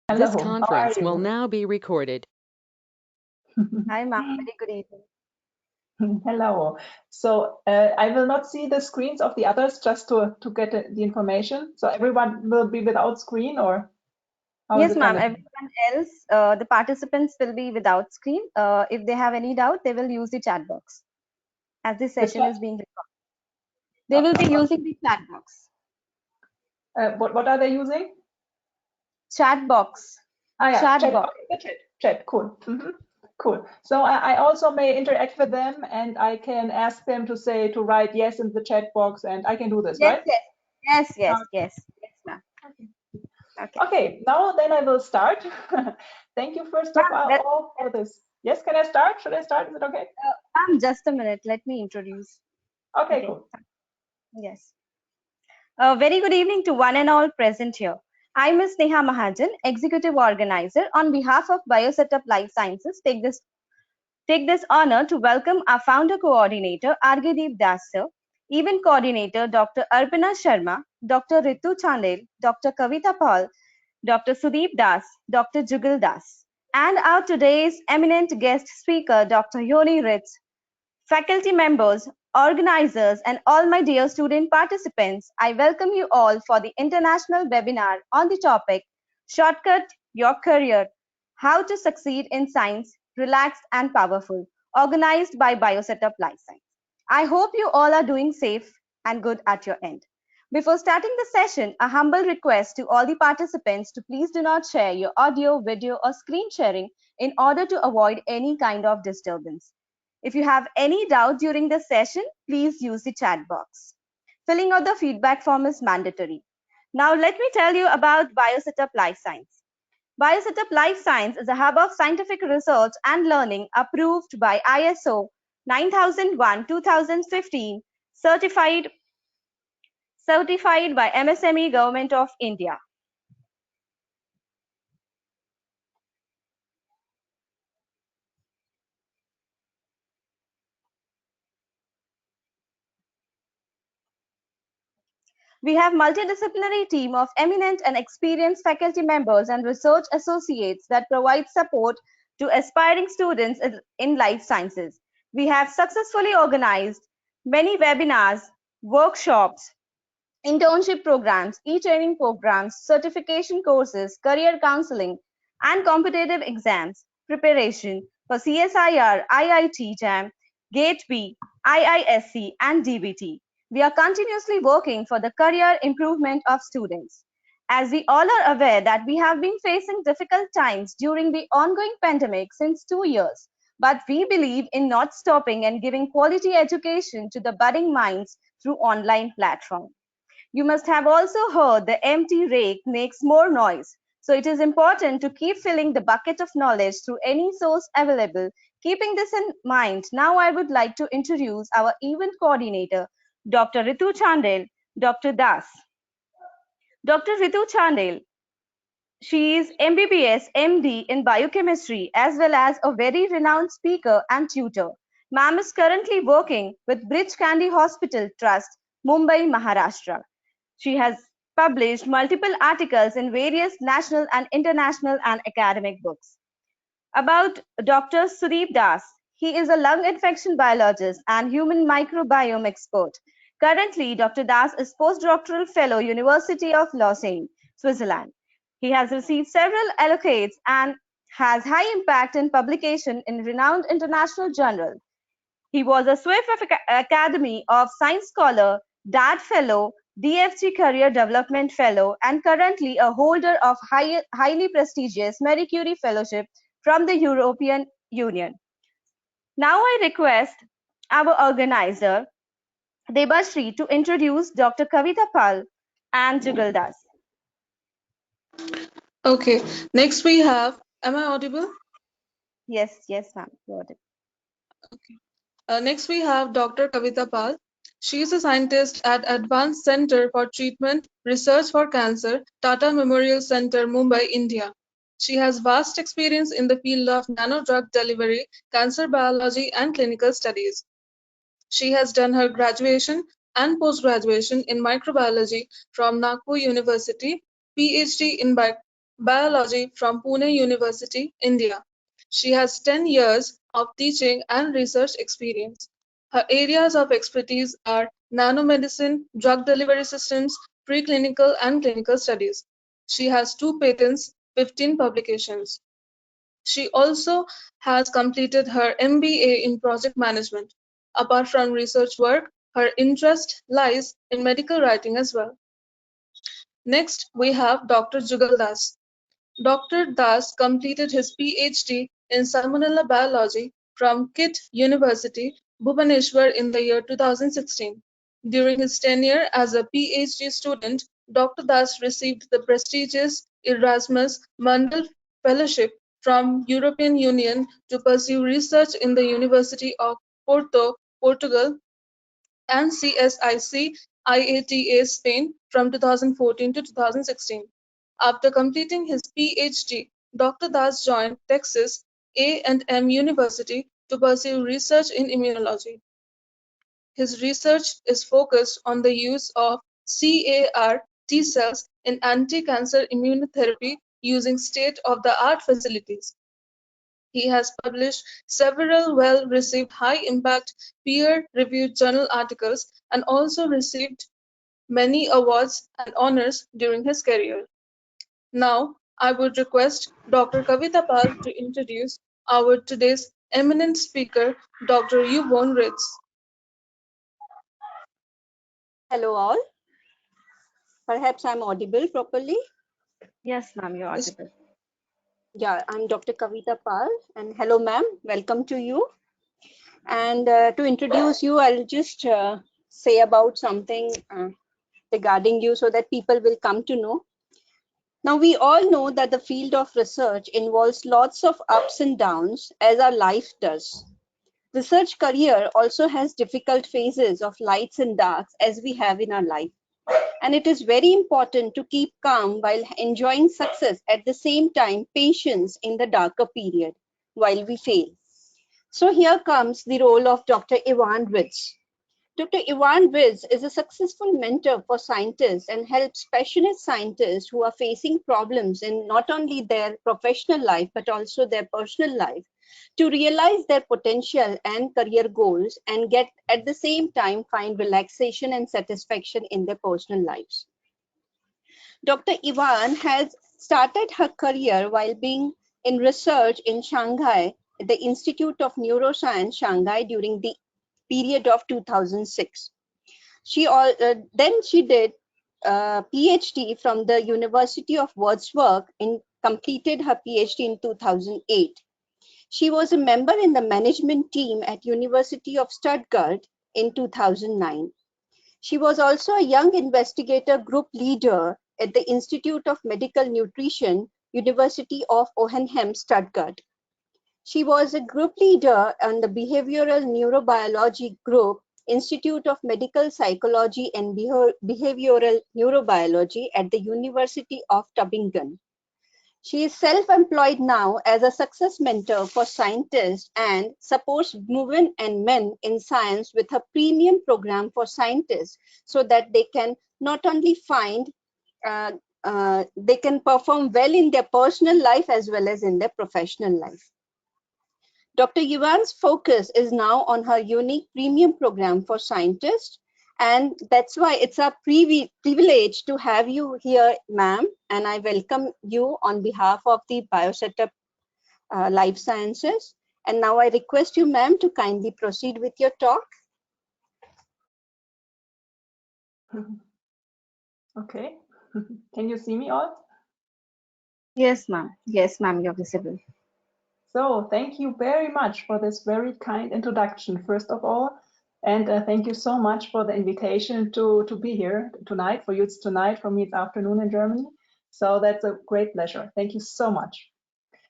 Hello. This conference will now be recorded. Hi, ma'am. Very good evening. Hello. So I will not see the screens of the others just to get the information. So everyone will be without screen, or how Yes, is it ma'am. gonna be? Everyone else, the participants will be without screen. If they have any doubt, they will use the chat box as this session is being recorded. They will be using the chat box. What are they using? Chat box. Ah, yeah, Chat chat. box. Okay, the chat. Cool. Cool. So I also may interact with them, and I can ask them to write yes in the chat box, and I can do this, right? Yes, ma'am. Okay, now then I will start. Thank you first of all for this. Yes, can I start? Should I start? Is it okay? Ma'am, just a minute. Let me introduce. Okay, cool. Yes. Very good evening to one and all present here. I'm Ms. Neha Mahajan, Executive Organizer. On behalf of Biosetup Lifesciences, take this honor to welcome our Founder Coordinator, Argadeep Das Sir, Event Coordinator, Dr. Arpana Sharma, Dr. Ritu Chandel, Dr. Kavita Paul, Dr. Sudeep Das, Dr. Jugal Das, and our today's eminent guest speaker, Dr. Yvonne Ritze, faculty members, organizers, and all my dear student participants. I welcome you all for the international webinar on the topic, Shortcut Your Career, How to Succeed in Science, Relaxed and Powerful, organized by Biosetup Lifesciences. I hope you all are doing safe and good at your end. Before starting the session, a humble request to all the participants to please do not share your audio, video, or screen sharing in order to avoid any kind of disturbance. If you have any doubt during the session, please use the chat box. Filling out the feedback form is mandatory. Now let me tell you about Biosetup Life Science. Biosetup Life Science is a hub of scientific research and learning approved by ISO 9001-2015, certified by MSME Government of India. We have multidisciplinary team of eminent and experienced faculty members and research associates that provide support to aspiring students in life sciences. We have successfully organized many webinars, workshops, internship programs, e-training programs, certification courses, career counseling, and competitive exams preparation for CSIR, IIT-JAM, GAT-B, IISc, and DBT. We are continuously working for the career improvement of students. As we all are aware that we have been facing difficult times during the ongoing pandemic since 2 years, but we believe in not stopping and giving quality education to the budding minds through online platform. You must have also heard the empty rake makes more noise. So it is important to keep filling the bucket of knowledge through any source available. Keeping this in mind, now I would like to introduce our event coordinator, Dr. Ritu Chandel, Dr. Das. Dr. Ritu Chandel, she is MBBS MD in biochemistry as well as a very renowned speaker and tutor. Ma'am is currently working with Bridge Candy Hospital Trust, Mumbai, Maharashtra. She has published multiple articles in various national and international and academic books. About Dr. Sudeep Das, he is a lung infection biologist and human microbiome expert. Currently, Dr. Das is postdoctoral fellow, University of Lausanne, Switzerland. He has received several accolades and has high impact in publication in renowned international journals. He was a Swift Academy of Science Scholar, DAD Fellow, DFG Career Development Fellow, and currently a holder of highly prestigious Marie Curie Fellowship from the European Union. Now I request our organizer, Debashri, to introduce Dr. Kavita Pal and Jugal Das. Okay, next we have, am I audible? Yes, ma'am. Okay. Next we have Dr. Kavita Pal. She is a scientist at Advanced Center for Treatment Research for Cancer, Tata Memorial Center, Mumbai, India. She has vast experience in the field of nanodrug delivery, cancer biology, and clinical studies. She has done her graduation and post-graduation in microbiology from Nagpur University, PhD in Biology from Pune University, India. She has 10 years of teaching and research experience. Her areas of expertise are nanomedicine, drug delivery systems, preclinical and clinical studies. She has 2 patents, 15 publications. She also has completed her MBA in project management. Apart from research work, her interest lies in medical writing as well. Next, we have Dr. Jugal Das. Dr. Das completed his PhD in Salmonella Biology from KIT University, Bhubaneswar in the year 2016. During his tenure as a PhD student, Dr. Das received the prestigious Erasmus Mundell Fellowship from European Union to pursue research in the University of Porto, Portugal, and CSIC IATA Spain from 2014 to 2016. After completing his PhD, Dr. Das joined Texas A&M University to pursue research in immunology. His research is focused on the use of CAR T cells in anti-cancer immunotherapy using state-of-the-art facilities. He has published several well-received high-impact peer-reviewed journal articles and also received many awards and honors during his career. Now, I would request Dr. Kavita Pal to introduce our today's eminent speaker, Dr. Yvonne Ritze. Hello all. Perhaps I'm audible properly. Yes, ma'am, you're Yes. audible. Yeah, I'm Dr. Kavita Pal, and hello ma'am, welcome to you. And to introduce you, I'll just say about something regarding you so that people will come to know. Now, we all know that the field of research involves lots of ups and downs, as our life does. Research career also has difficult phases of lights and darks as we have in our life. And it is very important to keep calm while enjoying success, at the same time patience in the darker period while we fail. So here comes the role of Dr. Yvonne Ritze. Dr. Yvonne Ritze is a successful mentor for scientists and helps passionate scientists who are facing problems in not only their professional life but also their personal life to realize their potential and career goals and get at the same time find relaxation and satisfaction in their personal lives. Dr. Yvonne has started her career while being in research in Shanghai at the Institute of Neuroscience Shanghai during the period of 2006. Then she did a PhD from the University of Würzburg and completed her PhD in 2008. She was a member in the management team at University of Stuttgart in 2009. She was also a young investigator group leader at the Institute of Medical Nutrition, University of Hohenheim, Stuttgart. She was a group leader on the Behavioral Neurobiology Group, Institute of Medical Psychology and Behavioral Neurobiology at the University of Tübingen. She is self-employed now as a success mentor for scientists and supports women and men in science with her premium program for scientists so that they can not only they can perform well in their personal life as well as in their professional life. Dr. Yvonne's focus is now on her unique premium program for scientists, and that's why it's a privilege to have you here, ma'am, and I welcome you on behalf of the Biosetup Life Sciences. And now I request you, ma'am, to kindly proceed with your talk. Okay. Can you see me all? Yes, ma'am. Yes, ma'am, you're visible. So thank you very much for this very kind introduction, first of all. And thank you so much for the invitation to be here tonight. For you, it's tonight. For me, it's afternoon in Germany. So that's a great pleasure. Thank you so much.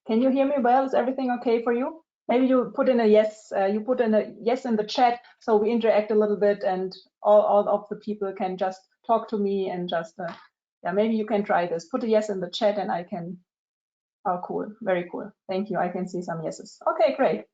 Can you hear me well? Is everything okay for you? Maybe you put in a yes, in the chat so we interact a little bit and all of the people can just talk to me and just, yeah, maybe you can try this. Put a yes in the chat and I can, oh, cool, very cool. Thank you, I can see some yeses. Okay, great,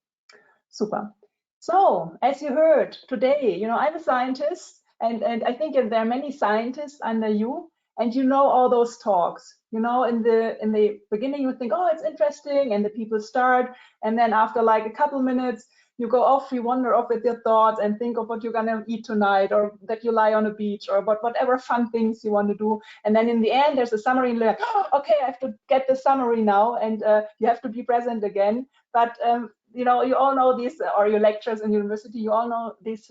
super. So as you heard today, you know, I'm a scientist and I think there are many scientists under you and you know all those talks. You know, in the beginning, you think, oh, it's interesting, and the people start, and then after like a couple minutes, you go off, you wander off with your thoughts and think of what you're gonna eat tonight, or that you lie on a beach, or whatever fun things you want to do. And then in the end, there's a summary, and you're like, oh, okay, I have to get the summary now, and you have to be present again. But you know, you all know these, or your lectures in university, you all know these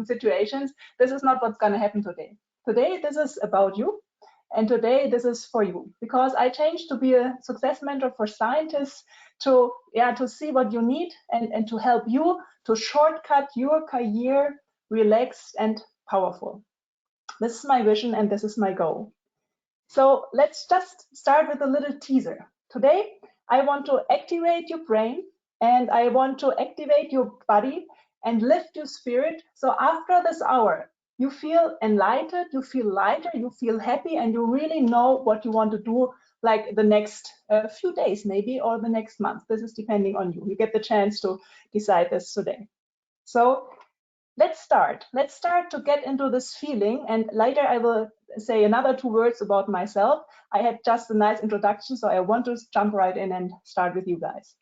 situations. This is not what's gonna happen today. Today, this is about you. And today, this is for you, because I changed to be a success mentor for scientists to see what you need and to help you to shortcut your career relaxed and powerful. This is my vision and this is my goal. So let's just start with a little teaser. Today, I want to activate your brain and I want to activate your body and lift your spirit. So after this hour, you feel enlightened, you feel lighter, you feel happy, and you really know what you want to do, like the next few days maybe, or the next month. This is depending on you. You get the chance to decide this today. So let's start. Let's start to get into this feeling, and later I will say another 2 words about myself. I had just a nice introduction, so I want to jump right in and start with you guys.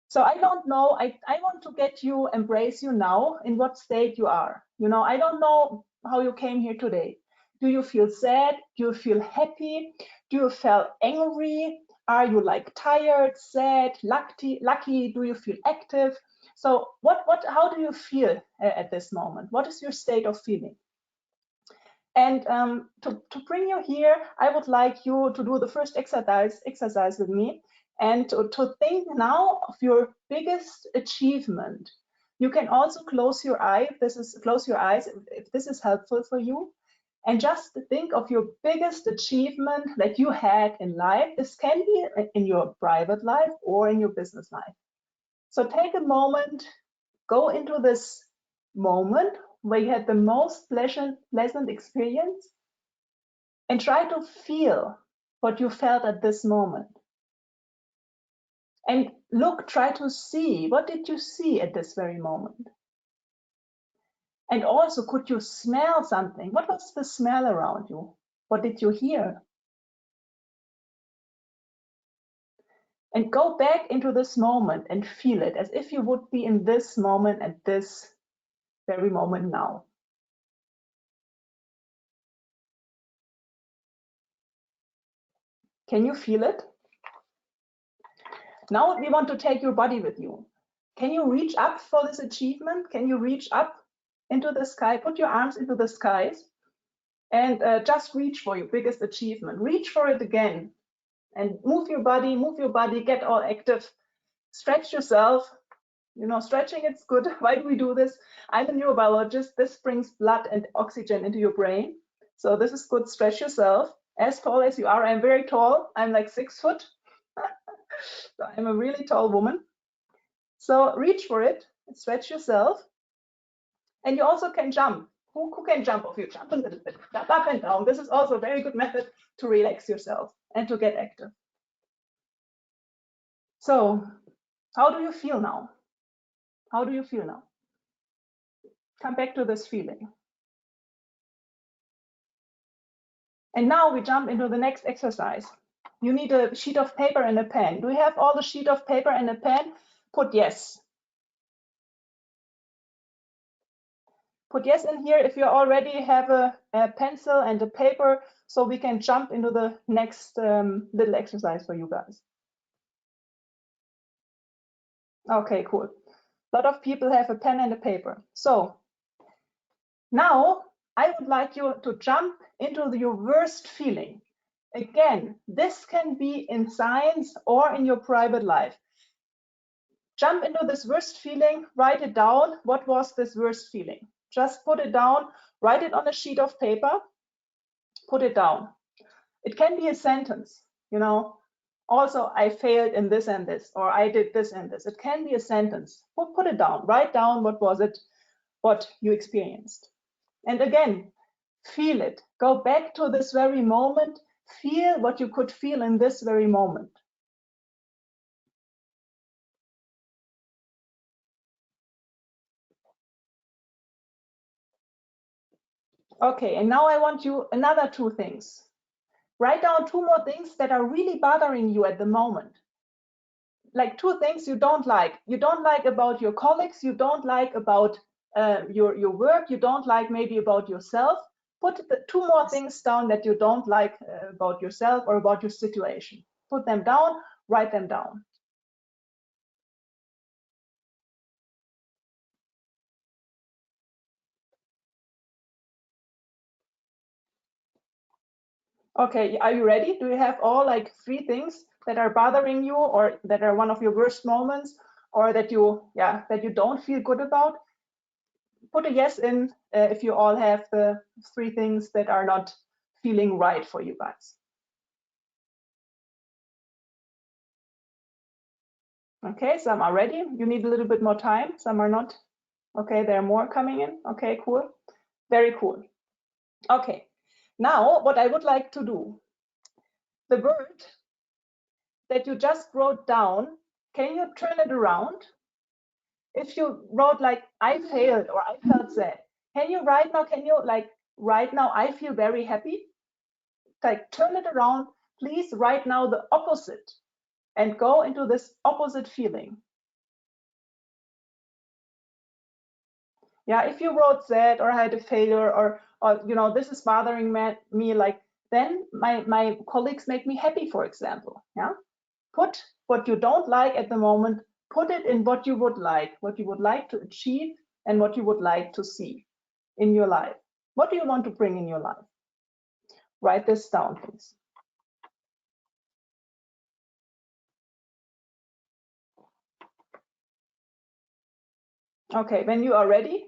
So I don't know, I want to get you, embrace you now in what state you are. You know, I don't know how you came here today. Do you feel sad? Do you feel happy? Do you feel angry? Are you like tired, sad, lucky? Do you feel active? So how do you feel at this moment? What is your state of feeling? And to bring you here, I would like you to do the first exercise with me, and to think now of your biggest achievement. You can also close your eyes if this is helpful for you, and just think of your biggest achievement that you had in life. This can be in your private life or in your business life. So take a moment, go into this moment where you had the most pleasant experience, and try to feel what you felt at this moment. And try to see, what did you see at this very moment? And also, could you smell something? What was the smell around you? What did you hear? And go back into this moment and feel it as if you would be in this moment at this very moment now. Can you feel it? Now we want to take your body with you. Can you reach up for this achievement? Can you reach up into the sky? Put your arms into the skies and just reach for your biggest achievement. Reach for it again and move your body, get all active. Stretch yourself. You know, stretching, it's good. Why do we do this? I'm a neurobiologist. This brings blood and oxygen into your brain. So this is good. Stretch yourself. As tall as you are, I'm very tall. I'm like 6 foot. So I'm a really tall woman. So reach for it, stretch yourself. And you also can jump. Who can jump off you? Jump a little bit, jump up and down. This is also a very good method to relax yourself and to get active. So how do you feel now? How do you feel now? Come back to this feeling. And now we jump into the next exercise. You need a sheet of paper and a pen. Do you have all the sheet of paper and a pen? Put yes. Put yes in here if you already have a pencil and a paper, so we can jump into the next little exercise for you guys. Okay, cool. A lot of people have a pen and a paper. So now I would like you to jump into your worst feeling. Again, this can be in science or in your private life. Jump into this worst feeling, write it down. What was this worst feeling? Just put it down, write it on a sheet of paper, put it down. It can be a sentence, you know, also I failed in this and this, or I did this and this. It can be a sentence. Put it down, write down what was it, what you experienced. And again, feel it. Go back to this very moment, feel what you could feel in this very moment. Okay, and now I want you another 2 things. Write down 2 more things that are really bothering you at the moment. Like 2 things you don't like. You don't like about your colleagues, you don't like about your work, you don't like maybe about yourself. Put the 2 more things down that you don't like about yourself or about your situation. Put them down, write them down. Okay, are you ready? Do you have all like 3 things that are bothering you or that are one of your worst moments or that you don't feel good about? Put a yes in if you all have the 3 things that are not feeling right for you guys. Okay, some are ready. You need a little bit more time. Some are not. Okay, there are more coming in. Okay, cool. Very cool. Okay, now what I would like to do, the word that you just wrote down, can you turn it around? If you wrote like I failed or I felt sad, can you right now, right now I feel very happy? Like turn it around, please right now the opposite and go into this opposite feeling. Yeah, if you wrote sad or had a failure or you know, this is bothering me, like then my colleagues make me happy, for example. Yeah, put what you don't like at the moment, put it in what you would like to achieve and what you would like to see in your life. What do you want to bring in your life? Write this down, please. Okay, when you are ready,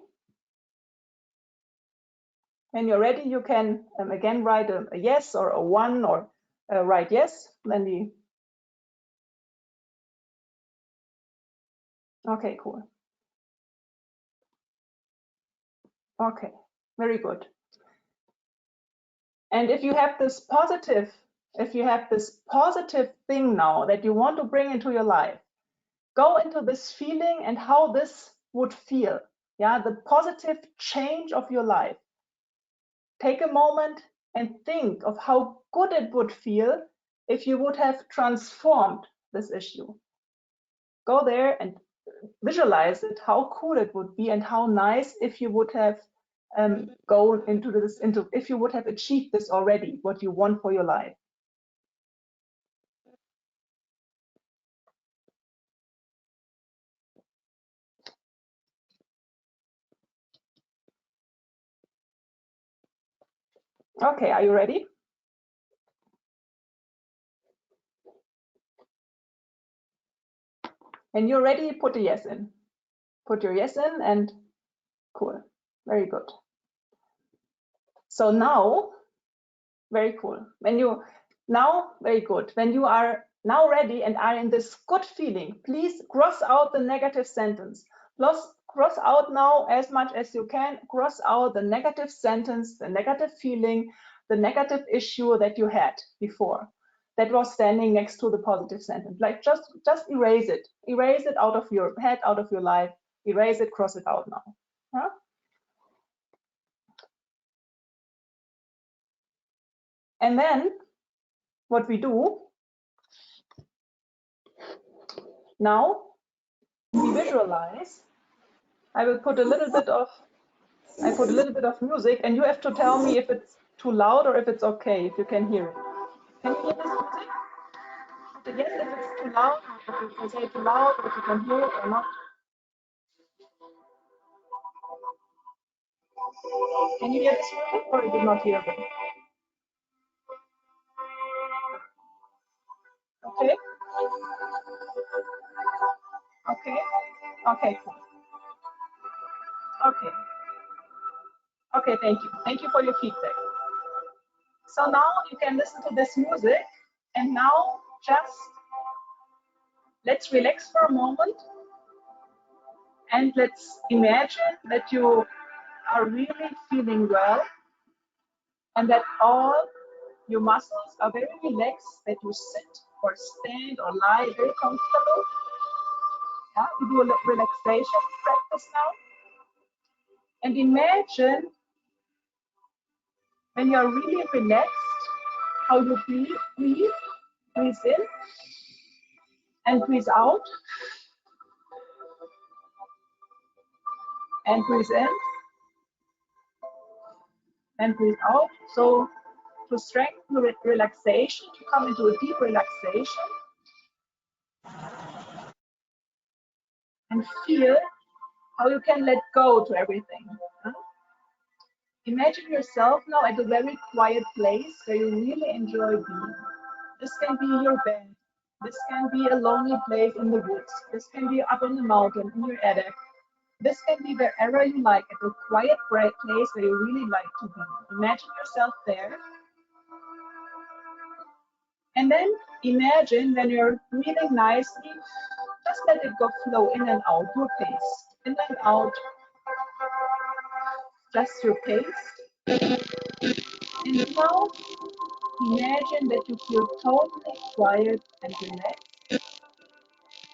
you can again write a yes or a 1 or write yes. Then okay, cool. Okay, very good. And if you have this positive thing now that you want to bring into your life, go into this feeling and how this would feel. Yeah, the positive change of your life. Take a moment and think of how good it would feel if you would have transformed this issue. Go there and visualize it, how cool it would be and how nice if you would have gone into this, if you would have achieved this already, what you want for your life. Okay, are you ready? When you're ready, put a yes in. Put your yes in and cool. Very good. So now, very cool. Very good. When you are now ready and are in this good feeling, please cross out the negative sentence. Cross out now as much as you can. Cross out the negative sentence, the negative feeling, the negative issue that you had before. That was standing next to the positive sentence. Like just erase it. Erase it out of your head, out of your life. Erase it, cross it out now. Huh? And then what we do now, we visualize. I put a little bit of music, and you have to tell me if it's too loud or if it's okay, if you can hear it. Can you hear this music? Yes, if it's too loud, or if you can say too loud, or if you can hear it or not. Can you hear this music, or you did not hear it? Okay. Okay. Okay. Cool. Okay. Okay. Thank you. Thank you for your feedback. So now you can listen to this music, and now just let's relax for a moment, and let's imagine that you are really feeling well, and that all your muscles are very relaxed, that you sit or stand or lie very comfortable. Yeah, we do a relaxation practice now. And imagine when you're really relaxed how you breathe. Breathe in and breathe out. And breathe in and breathe out. So to strengthen the relaxation, to come into a deep relaxation, and feel how you can let go to everything. Imagine yourself now at a very quiet place where you really enjoy being. This can be your bed. This can be a lonely place in the woods. This can be up in the mountain, in your attic. This can be wherever you like, at a quiet, bright place where you really like to be. Imagine yourself there. And then imagine when you're breathing nicely, just let it go flow in and out, your pace. In and out, just your pace. And now imagine that you feel totally quiet and relaxed,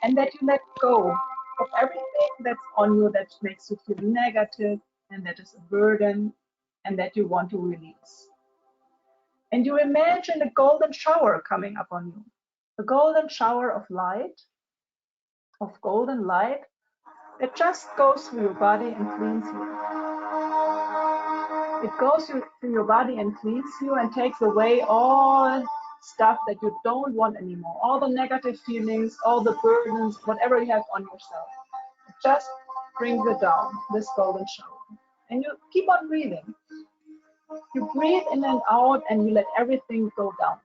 and that you let go of everything that's on you that makes you feel negative and that is a burden and that you want to release. And you imagine a golden shower coming up on you, a golden shower of light, of golden light that just goes through your body and cleans you. It goes through your body and cleans you and takes away all stuff that you don't want anymore, all the negative feelings, all the burdens, whatever you have on yourself. It just brings it down, this golden shower. And you keep on breathing. You breathe in and out and you let everything go down.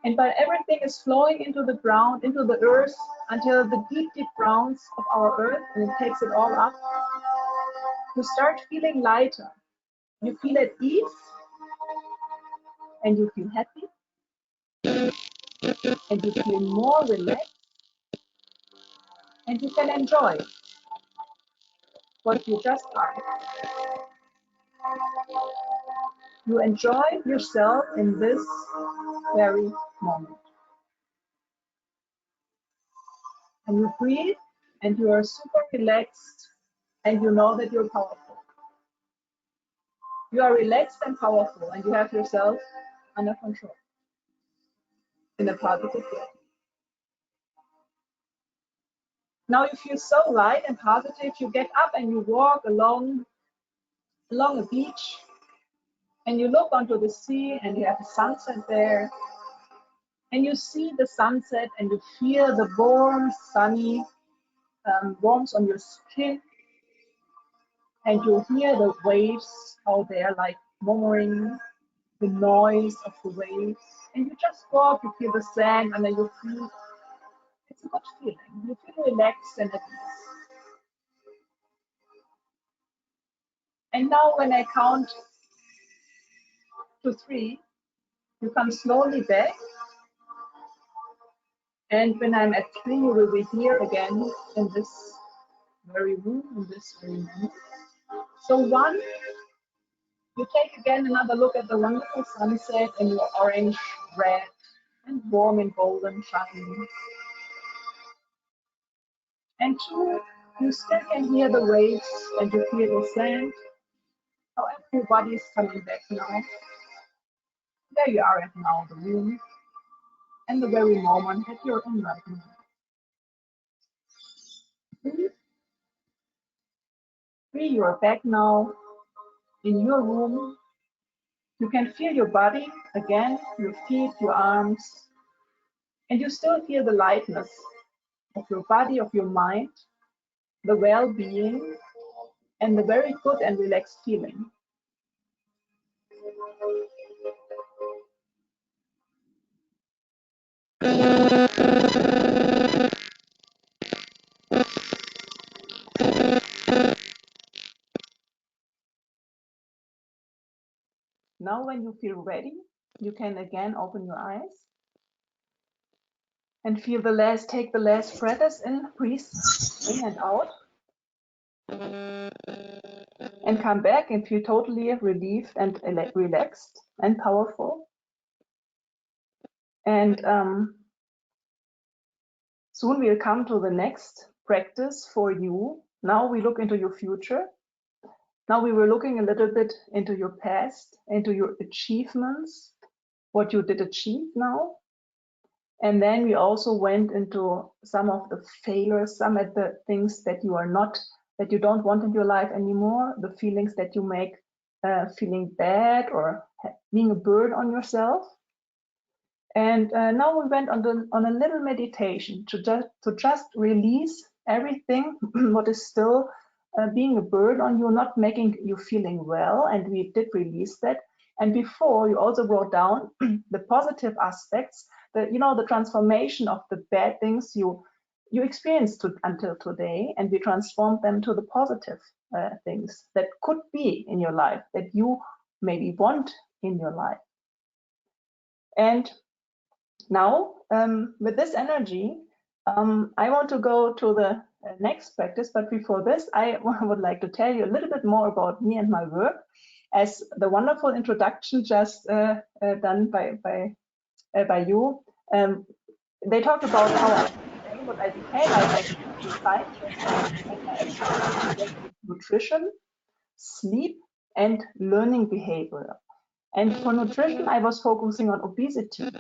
And while everything is flowing into the ground, into the earth, until the deep, deep grounds of our earth, and it takes it all up, you start feeling lighter. You feel at ease, and you feel happy, and you feel more relaxed, and you can enjoy what you just are. You enjoy yourself in this very moment. And you breathe, and you are super relaxed, and you know that you're powerful. You are relaxed and powerful, and you have yourself under control in a positive way. Now you feel so light and positive, you get up and you walk along a beach, and you look onto the sea, and you have a sunset there, and you see the sunset, and you feel the warm, sunny warmth on your skin, and you hear the waves, how they're like murmuring, the noise of the waves, and you just walk, you feel the sand under your feet. It's a good feeling. You feel relaxed and at ease. And now when I count to 3, you come slowly back. And when I'm at 3, you will be here again in this very room, in this very moment. So 1, you take again another look at the wonderful sunset in your orange, red, and warm and golden shining. And 2, you still can hear the waves and you feel the sand. However, your body is coming back now. There you are at now, the room, and the very moment that you're in right now. 3, you are back now in your room. You can feel your body again, your feet, your arms, and you still feel the lightness of your body, of your mind, the well-being, and the very good and relaxed feeling. Now when you feel ready, you can again open your eyes and feel take the last breaths in, breathe in and out. And come back and feel totally relieved and relaxed and powerful. And soon we'll come to the next practice for you. Now we look into your future. Now we were looking a little bit into your past, into your achievements, what you did achieve now. And then we also went into some of the failures, some of the things that you are not, that you don't want in your life anymore, the feelings that you make feeling bad or being a burden on yourself. And now we went on a little meditation to just release everything what is still being a burden on you, not making you feeling well. And we did release that. And before, you also wrote down the positive aspects, the transformation of the bad things you experienced until today, and we transformed them to the positive things that could be in your life, that you maybe want in your life. And now, with this energy, I want to go to the next practice, but before this, I would like to tell you a little bit more about me and my work, as the wonderful introduction just done by you. They talked about how what I became. I'm actually a scientist, and I actually nutrition, sleep, and learning behavior. And for nutrition, I was focusing on obesity.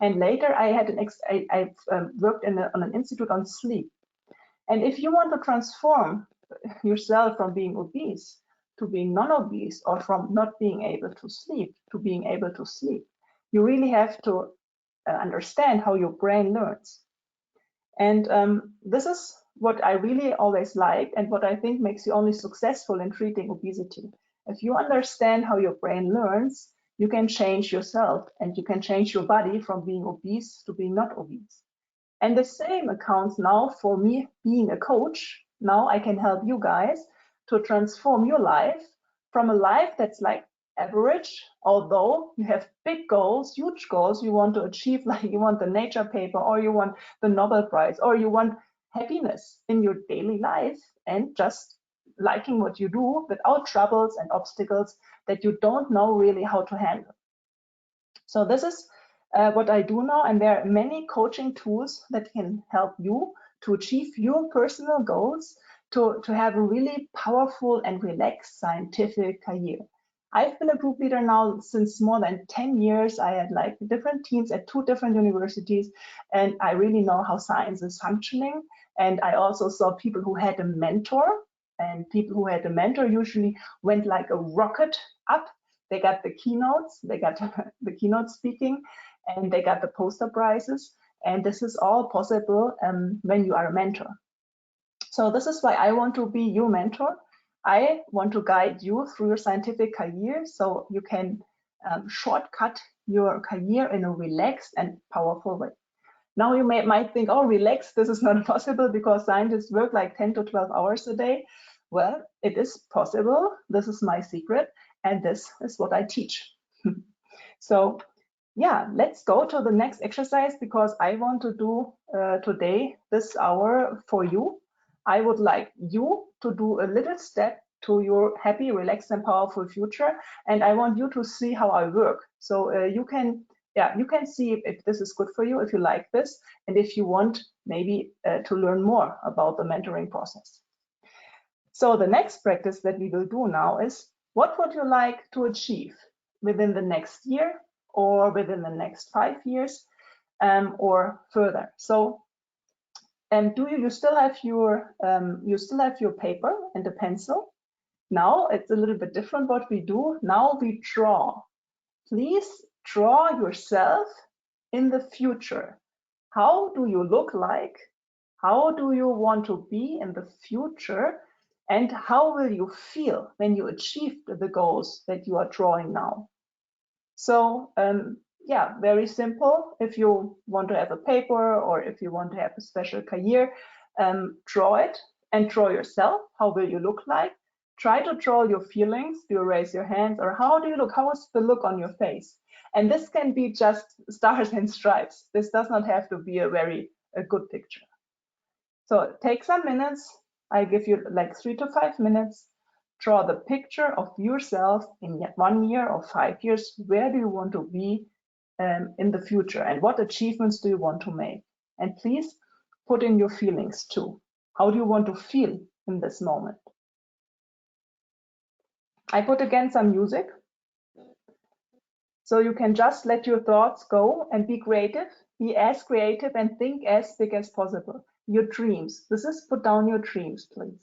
And later, I had I worked on an institute on sleep. And if you want to transform yourself from being obese to being non-obese, or from not being able to sleep to being able to sleep, you really have to understand how your brain learns. And this is what I really always liked, and what I think makes you only successful in treating obesity. If you understand how your brain learns, you can change yourself, and you can change your body from being obese to being not obese. And the same accounts now for me being a coach. Now I can help you guys to transform your life from a life that's like average, although you have big goals, huge goals you want to achieve, like you want the Nature paper, or you want the Nobel Prize, or you want happiness in your daily life, and just liking what you do without troubles and obstacles that you don't know really how to handle. So this is what I do now, and there are many coaching tools that can help you to achieve your personal goals, to have a really powerful and relaxed scientific career. I've been a group leader now since more than 10 years. I had like different teams at 2 different universities, and I really know how science is functioning. And I also saw people who had a mentor, and people who had a mentor usually went like a rocket up. They got the keynotes, they got the keynote speaking, and they got the poster prizes. And this is all possible when you are a mentor. So this is why I want to be your mentor. I want to guide you through your scientific career so you can shortcut your career in a relaxed and powerful way. Now you might think, oh, relax, this is not possible because scientists work like 10 to 12 hours a day. Well, it is possible. This is my secret, and this is what I teach. So yeah, let's go to the next exercise, because I want to do today, this hour for you. I would like you to do a little step to your happy, relaxed, and powerful future. And I want you to see how I work. So you can see if this is good for you, if you like this, and if you want maybe to learn more about the mentoring process. So the next practice that we will do now is, what would you like to achieve within the next year, or within the next 5 years, or further? So, do you still have your paper and a pencil? Now it's a little bit different what we do. Now we draw. Please draw yourself in the future. How do you look like? How do you want to be in the future? And how will you feel when you achieve the goals that you are drawing now? So yeah, very simple. If you want to have a paper, or if you want to have a special career, draw it and draw yourself. How will you look like? Try to draw your feelings. Do you raise your hands, or how do you look? How is the look on your face? And this can be just stars and stripes. This does not have to be a good picture. So take some minutes. I give you like 3 to 5 minutes. Draw the picture of yourself in 1 year or 5 years. Where do you want to be in the future, and what achievements do you want to make? And please put in your feelings too. How do you want to feel in this moment? I put again some music. So you can just let your thoughts go and be creative. Be as creative and think as big as possible. Your dreams. This is put down your dreams, please.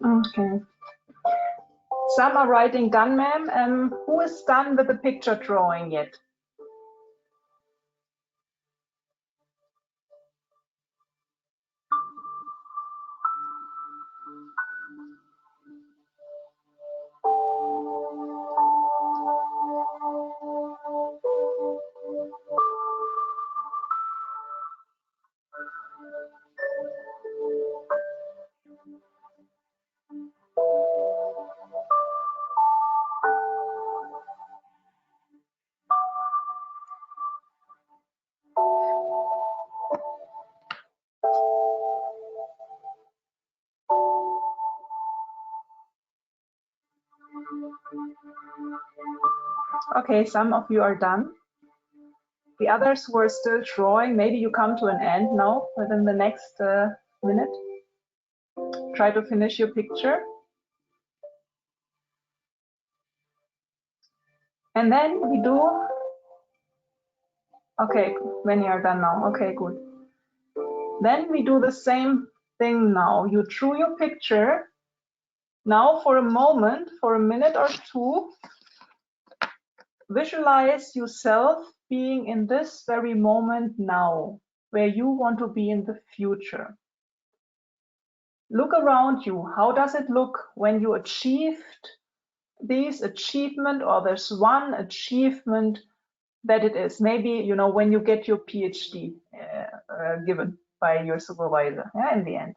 Okay. Some are writing done, ma'am. Who is done with the picture drawing yet? Okay, some of you are done. The others who are still drawing, maybe you come to an end now within the next minute. Try to finish your picture. And then we do, okay, many are done now. Okay, good. Then we do the same thing now. You drew your picture. Now for a moment, for a minute or two, visualize yourself being in this very moment now, where you want to be in the future. Look around you. How does it look when you achieved this achievement, or there's one achievement that it is? Maybe, you know, when you get your PhD given by your supervisor, yeah, in the end.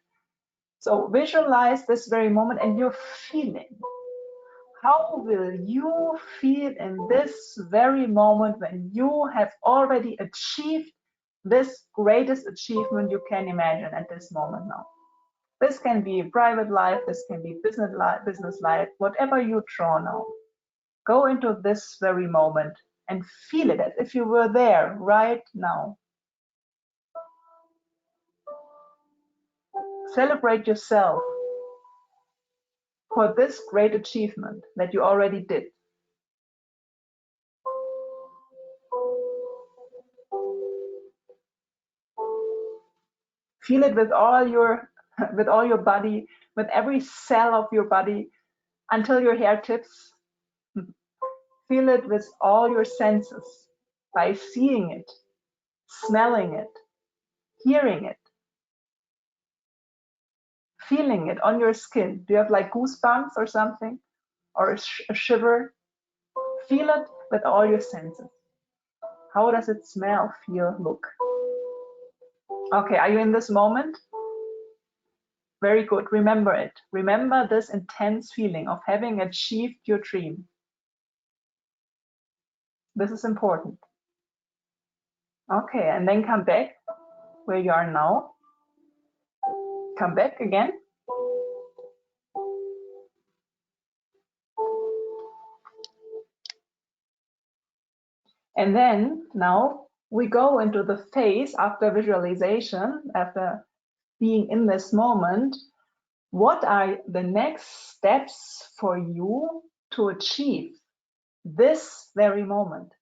So visualize this very moment and your feeling. How will you feel in this very moment when you have already achieved this greatest achievement you can imagine at this moment now? This can be private life, this can be business life, whatever you draw now. Go into this very moment and feel it as if you were there right now. Celebrate yourself for this great achievement that you already did. Feel it with all your body, with every cell of your body until your hair tips. Feel it with all your senses, by seeing it, smelling it, hearing it, feeling it on your skin. Do you have like goosebumps or something, or a shiver? Feel it with all your senses. How does it smell, feel, look? Okay, are you in this moment? Very good. Remember it. Remember this intense feeling of having achieved your dream. This is important. Okay, and then come back where you are now. Come back again. And then now we go into the phase after visualization, after being in this moment. What are the next steps for you to achieve this very moment?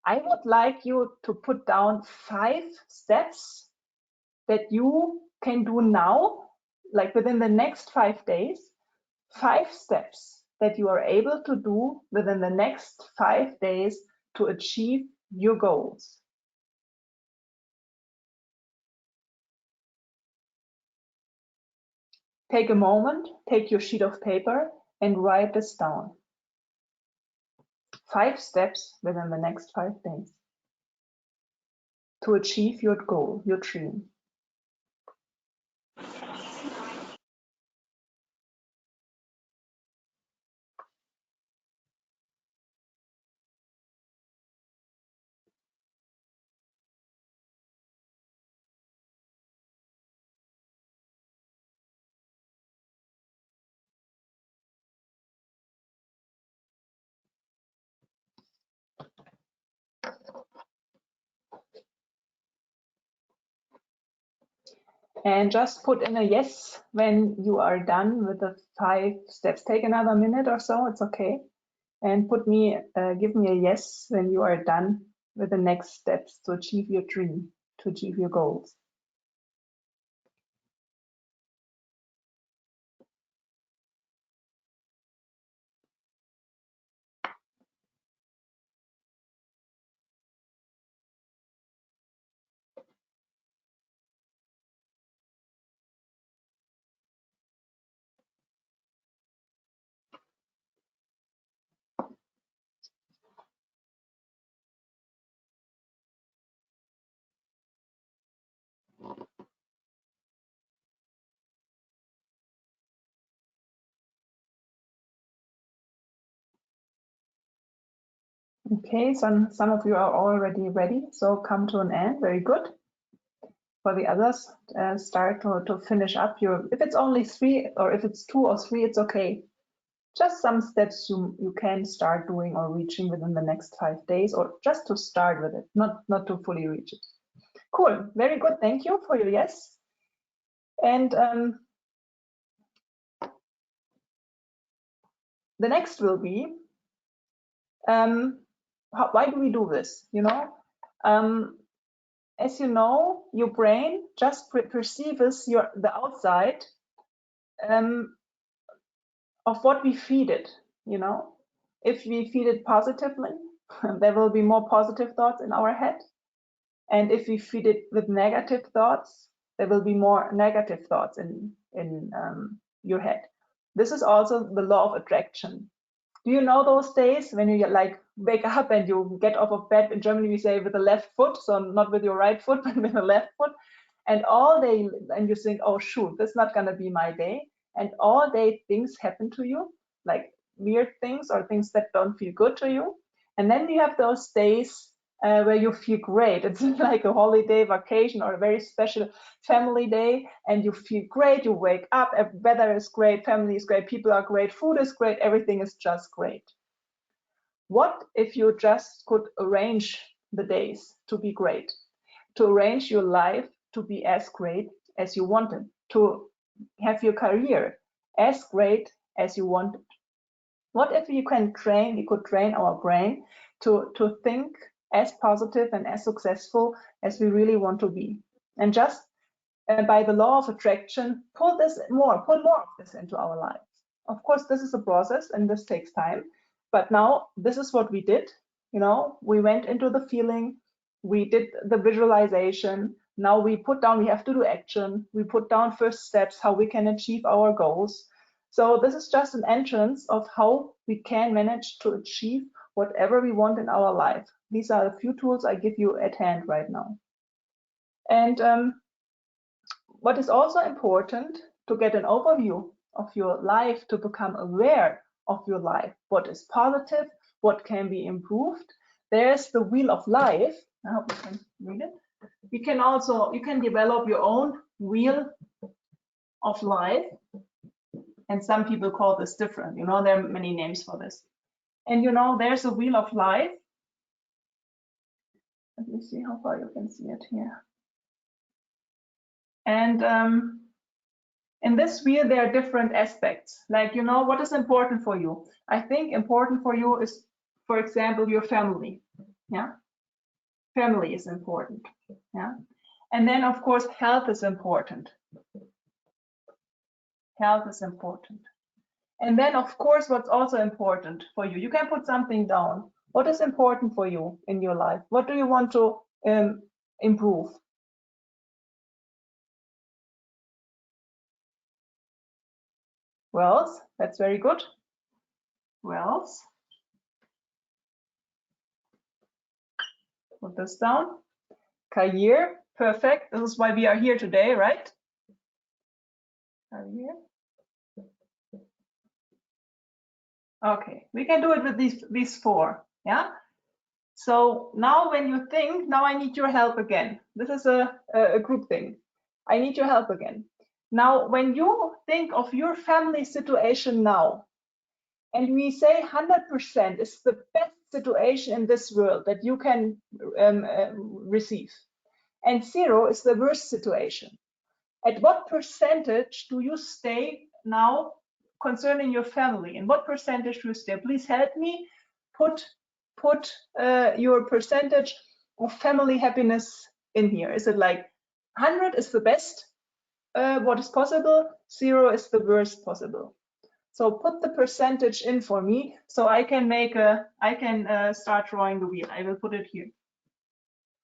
I would like you to put down 5 steps that you can do now, like within the next 5 days, 5 steps that you are able to do within the next 5 days to achieve your goals. Take a moment, take your sheet of paper and write this down. 5 steps within the next 5 days to achieve your goal, your dream. And just put in a yes when you are done with the 5 steps. Take another minute or so, it's okay. And give me a yes when you are done with the next steps to achieve your dream, to achieve your goals. Okay, some of you are already ready, so come to an end. Very good. For the others, start to finish up your, if it's only 3 or if it's 2 or 3, it's okay. just some steps you can start doing or reaching within the next 5 days, or just to start with it, not to fully reach it. Cool, very good. Thank you for your yes. And the next will be, why do we do this? You know, as you know, your brain just perceives the outside of what we feed it. You know, if we feed it positively, there will be more positive thoughts in our head. And if we feed it with negative thoughts, there will be more negative thoughts in your head. This is also the law of attraction. Do you know those days when you like wake up and you get off of bed? In Germany, we say with the left foot, so not with your right foot, but with the left foot. And all day, and you think, oh shoot, this is not gonna be my day. And all day things happen to you, like weird things or things that don't feel good to you. And then you have those days where you feel great. It's like a holiday, vacation, or a very special family day, and you feel great. You wake up, weather is great, family is great, people are great, food is great, everything is just great. What if you just could arrange the days to be great, to arrange your life to be as great as you wanted, to have your career as great as you wanted? What if we could train our brain to think as positive and as successful as we really want to be, and just by the law of attraction put more of this into our lives? Of course, this is a process and this takes time, but now this is what we did. You know, we went into the feeling, we did the visualization, now we have to do action, we put down first steps how we can achieve our goals. So this is just an entrance of how we can manage to achieve whatever we want in our life. These are a few tools I give you at hand right now. And what is also important, to get an overview of your life, to become aware of your life, what is positive, what can be improved. There's the wheel of life. I hope you can read it. You can develop your own wheel of life. And some people call this different. You know, there are many names for this. And you know, there's a wheel of life. Let me see how far you can see it here. And in this wheel, there are different aspects. Like, you know, what is important for you? I think important for you is, for example, your family. Yeah, family is important. Yeah, and then of course, health is important. Health is important. And then, of course, what's also important for you? You can put something down. What is important for you in your life? What do you want to improve? Wealth, that's very good. Wealth. Put this down. Career, perfect. This is why we are here today, right? Career. Okay, we can do it with these four, yeah? So now when you think, now I need your help again. This is a group thing. I need your help again. Now, when you think of your family situation now, and we say 100% is the best situation in this world that you can receive, and 0 is the worst situation, at what percentage do you stay now concerning your family? And what percentage do you stay? Please help me put your percentage of family happiness in here. Is it like 100 is the best, what is possible, 0 is the worst possible? So put the percentage in for me, so I can start drawing the wheel. I will put it here.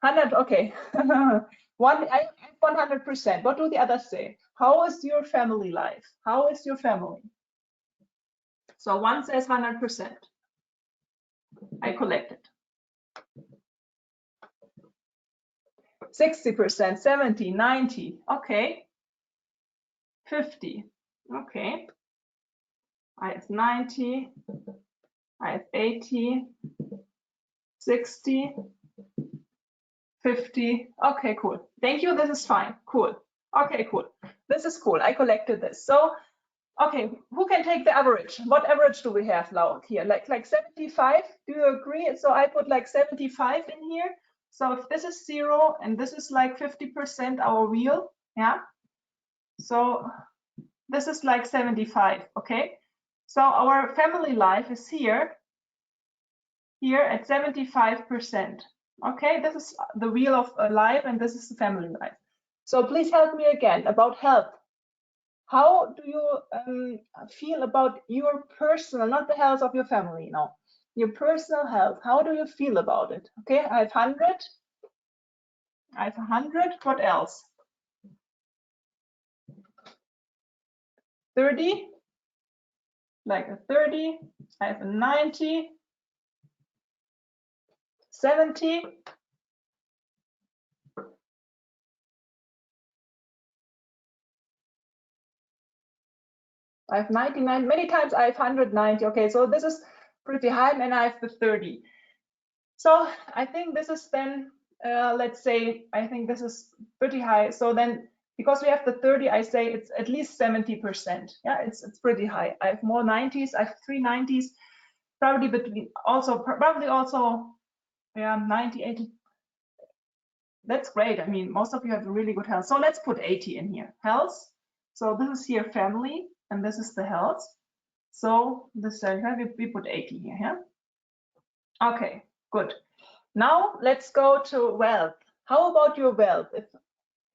100, okay. 100%. What do the others say? How is your family life? How is your family? So one says 100%. I collect it. 60%, 70, 90, okay. 50, okay. I have 90, I have 80, 60, 50, okay, cool. Thank you, this is fine, cool. Okay, cool, this is cool, I collected this. So Okay, who can take the average? What average do we have now here? Like 75, do you agree? So I put like 75 in here. So if this is 0 and this is like 50% our wheel, yeah? So this is like 75, okay? So our family life is here at 75%. Okay, this is the wheel of life and this is the family life. So please help me again about health. How do you feel about your personal, not the health of your family, no, your personal health? How do you feel about it? Okay, I have 100. I have 100. What else? 30. Like a 30. I have a 90. 70. I have 99. Many times I have 190. Okay, so this is pretty high, and I have the 30. So I think this is then, let's say, I think this is pretty high. So then, because we have the 30, I say it's at least 70%. Yeah, it's pretty high. I have more 90s. I have 3 90s, probably also, yeah, 90, 80. That's great. I mean, most of you have really good health. So let's put 80 in here. Health. So this is here family, and this is the health. So this we put 80 here. Yeah. Okay. Good. Now let's go to wealth. How about your wealth?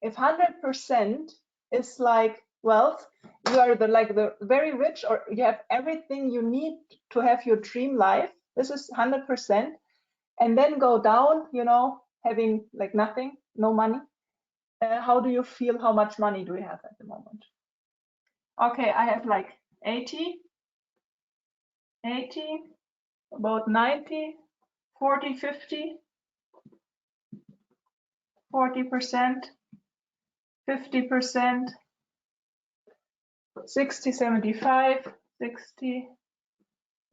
If 100% is like wealth, you are the very rich, or you have everything you need to have your dream life. This is 100%, and then go down, you know, having like nothing, no money. How do you feel? How much money do you have at the moment? Okay, I have like 80, about 90, 40, 50, 40%, 50%, 60, 75, 60,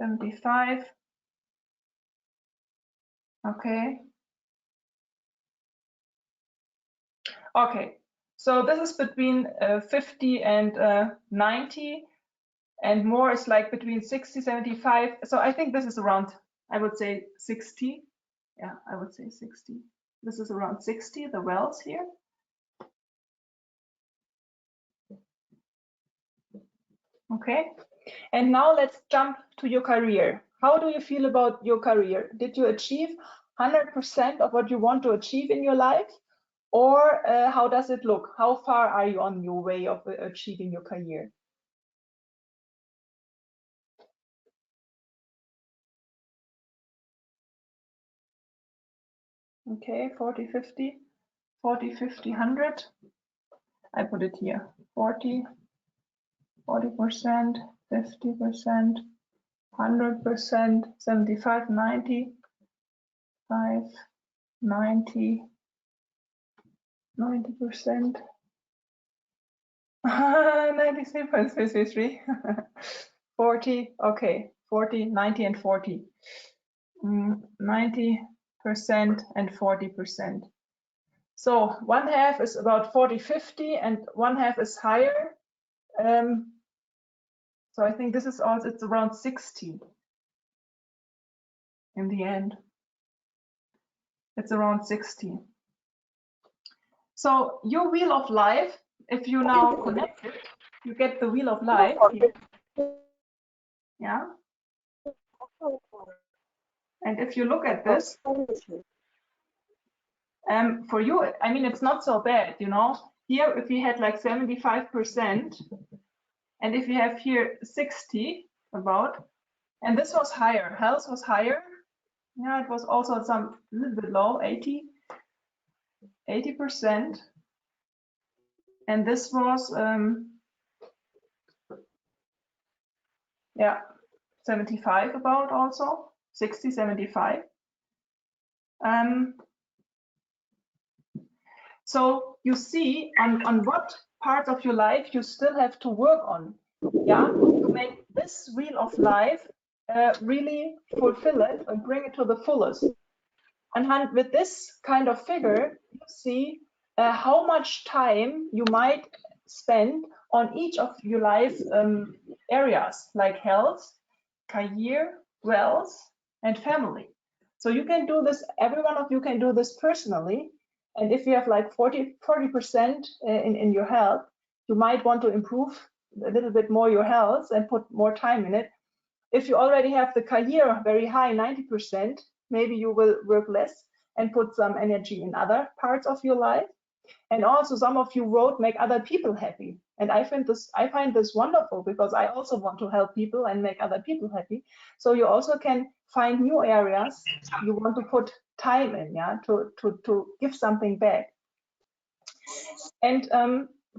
75. Okay. Okay, so this is between 50 and 90, and more is like between 60, 75. So I think this is around, I would say 60. Yeah, I would say 60. This is around 60, the wells here. Okay, and now let's jump to your career. How do you feel about your career? Did you achieve 100% of what you want to achieve in your life? Or how does it look? How far are you on your way of achieving your career? Okay, 40, 50, 40, 50, 100. I put it here, 40, 40%, 50%, 100%, 75, 90, 5, 90, 90%, 93.333, 40, okay, 40, 90 and 40, 90% and 40%. So one half is about 40, 50, and one half is higher. So I think this is also, it's around 60 in the end. It's around 60. So your wheel of life, if you now connect it, you get the wheel of life here. Yeah. And if you look at this, for you, I mean, it's not so bad, you know. Here, if we had like 75%, and if you have here 60 about, and this was higher, health was higher. Yeah, it was also some a little bit low, 80%. And this was, yeah, 75 about also, 60, 75. So you see on what part of your life you still have to work on, yeah, to make this wheel of life really fulfill it and bring it to the fullest. And with this kind of figure, you see how much time you might spend on each of your life areas like health, career, wealth, and family. So you can do this, every one of you can do this personally. And if you have like 40% in your health, you might want to improve a little bit more your health and put more time in it. If you already have the career very high, 90%, maybe you will work less and put some energy in other parts of your life. And also some of you wrote make other people happy. And I find this wonderful, because I also want to help people and make other people happy. So you also can find new areas you want to put time in, yeah, to give something back. And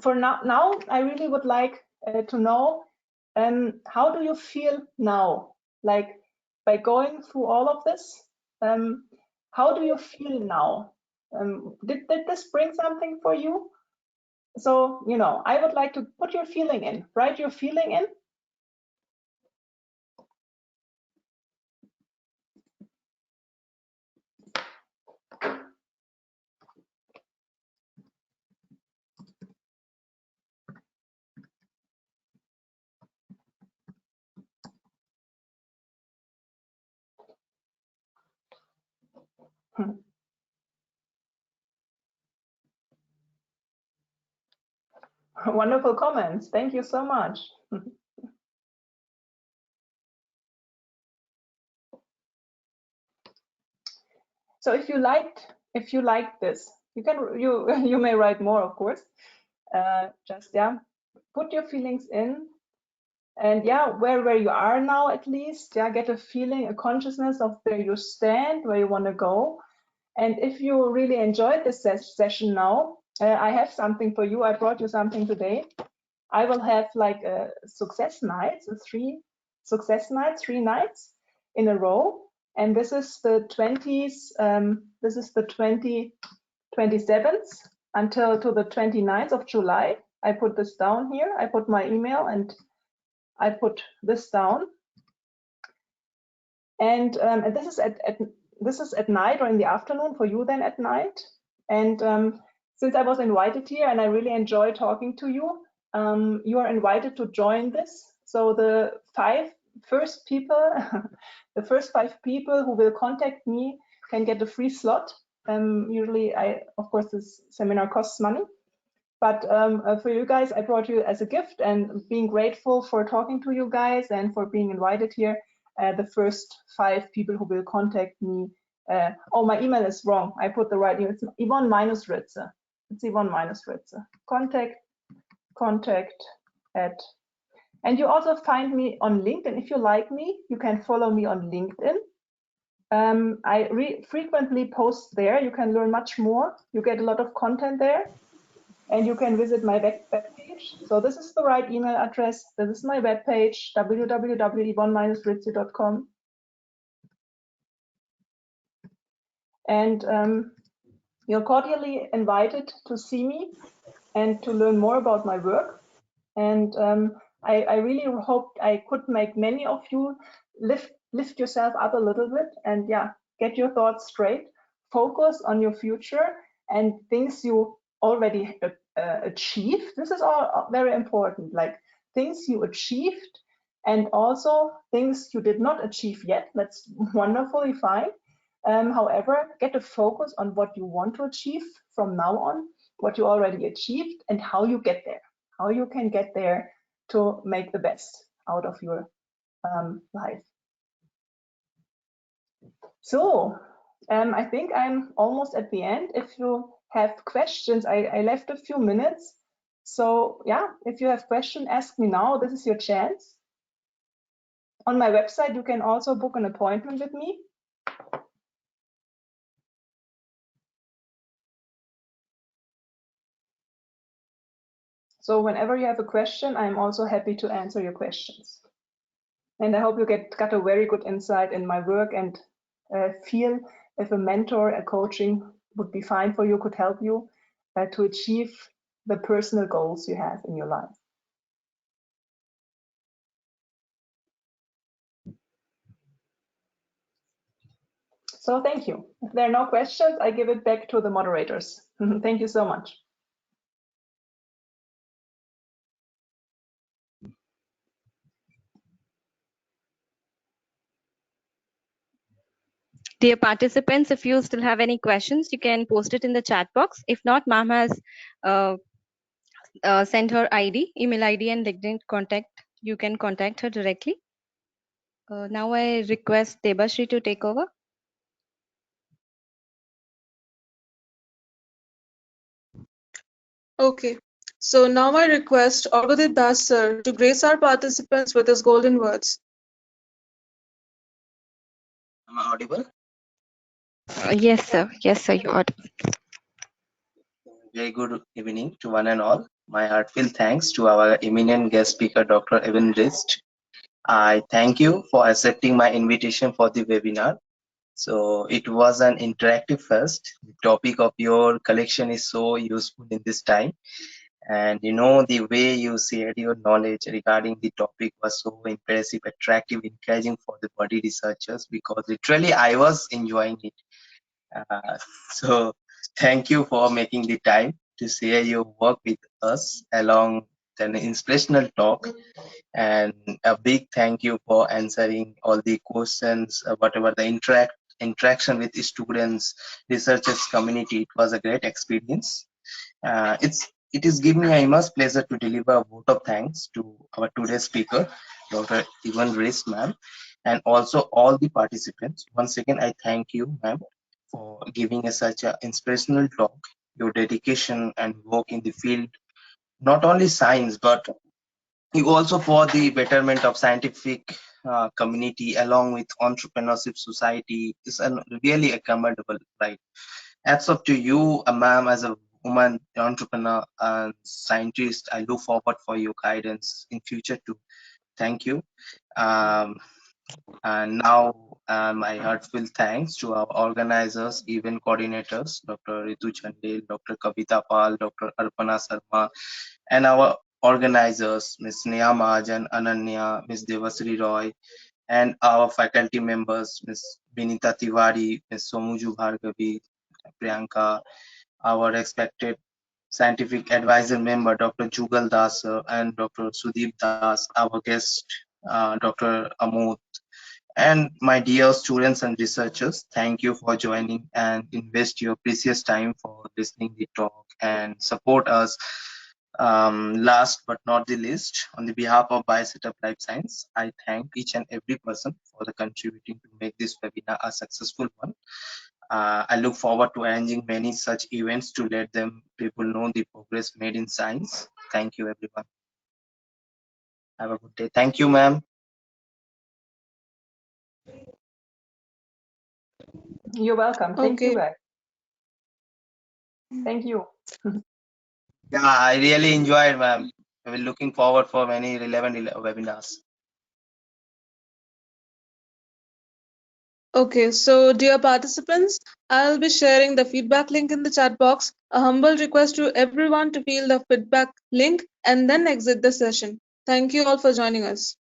for now, I really would like to know, how do you feel now? Like, by going through all of this, how do you feel now? Did this bring something for you? So, you know, I would like to put your feeling in, write your feeling in. Wonderful comments. Thank you so much. So if you liked this, you may write more, of course. Just put your feelings in, and where you are now, at least get a feeling, a consciousness of where you stand, where you want to go. And if you really enjoyed this session now, I have something for you. I brought you something today. I will have like a success nights, 3 success nights, 3 nights in a row. And this is the 27th until to the 29th of July. I put this down here. I put my email and I put this down. And this is at night or in the afternoon for you, then at night. And since I was invited here and I really enjoy talking to you, you are invited to join this. So the 5 first people, the first 5 people who will contact me can get a free slot. Usually, of course, this seminar costs money. But for you guys, I brought you as a gift, and being grateful for talking to you guys and for being invited here. The first 5 people who will contact me. Oh, my email is wrong. I put the right email. It's Yvonne Ritze. It's Yvonne Ritze. Contact at. And you also find me on LinkedIn. If you like me, you can follow me on LinkedIn. I frequently post there. You can learn much more. You get a lot of content there. And you can visit my web page. So this is the right email address. This is my web page, www.yvonne-ritze.com. And you're cordially invited to see me and to learn more about my work. And I really hoped I could make many of you lift yourself up a little bit and get your thoughts straight, focus on your future and things you already achieved. This is all very important, like things you achieved and also things you did not achieve yet. That's wonderfully fine. However, get a focus on what you want to achieve from now on, what you already achieved and how you get there, how you can get there to make the best out of your life. So I think I'm almost at the end. If you have questions, I left a few minutes. So if you have questions, ask me now. This is your chance. On my website, you can also book an appointment with me. So whenever you have a question, I'm also happy to answer your questions. And I hope you got a very good insight in my work and feel if a mentor, a coaching would be fine for you, could help you to achieve the personal goals you have in your life. So thank you. If there are no questions, I give it back to the moderators. Thank you so much. Dear participants, if you still have any questions, you can post it in the chat box. If not, ma'am has sent her email ID and LinkedIn contact. You can contact her directly. Now I request Debashri to take over. Okay, so now I request Orgodit Das sir to grace our participants with his golden words. Am I audible? Yes, sir. Yes, sir. You are. Very good evening to one and all. My heartfelt thanks to our eminent guest speaker, Dr. Yvonne Ritze. I thank you for accepting my invitation for the webinar. So it was an interactive fest. The topic of your collection is so useful in this time. And you know, the way you shared your knowledge regarding the topic was so impressive, attractive, encouraging for the body researchers, because literally I was enjoying it. So thank you for making the time to share your work with us along an inspirational talk, and a big thank you for answering all the questions, whatever the interaction with the students, researchers community. It was a great experience. It is giving me an immense pleasure to deliver a vote of thanks to our today's speaker, Dr. Yvonne Ritze, ma'am, and also all the participants. Once again, I thank you, ma'am, for giving us such an inspirational talk. Your dedication and work in the field, not only science, but you also for the betterment of scientific community along with entrepreneurship society is really a commendable, right? Hats up to you, ma'am, as a woman entrepreneur and scientist. I look forward for your guidance in future too. Thank you. And now my heartfelt thanks to our organizers, event coordinators, Dr. Ritu Chandel, Dr. Kavita Pal, Dr. Arpana Sarma, and our organizers, Ms. Neha Mahajan, Ananya, Ms. Devasri Roy, and our faculty members, Ms. Vinita Tiwari, Ms. Somuju Bhargavi, Priyanka, our respected scientific advisor member, Dr. Jugal Das, and Dr. Sudeep Das, our guest, Dr. Amod, and my dear students and researchers, thank you for joining and invest your precious time for listening the talk and support us. Last but not the least, on the behalf of Biosetup Lifesciences, I thank each and every person for the contributing to make this webinar a successful one. I look forward to arranging many such events to let them people know the progress made in science. Thank you, everyone. Have a good day. Thank you, ma'am. You're welcome. Thank you, Okay. guys. Thank you. Yeah, I really enjoyed, ma'am. We're looking forward for many relevant webinars. Okay, so dear participants, I'll be sharing the feedback link in the chat box. A humble request to everyone to fill the feedback link and then exit the session. Thank you all for joining us.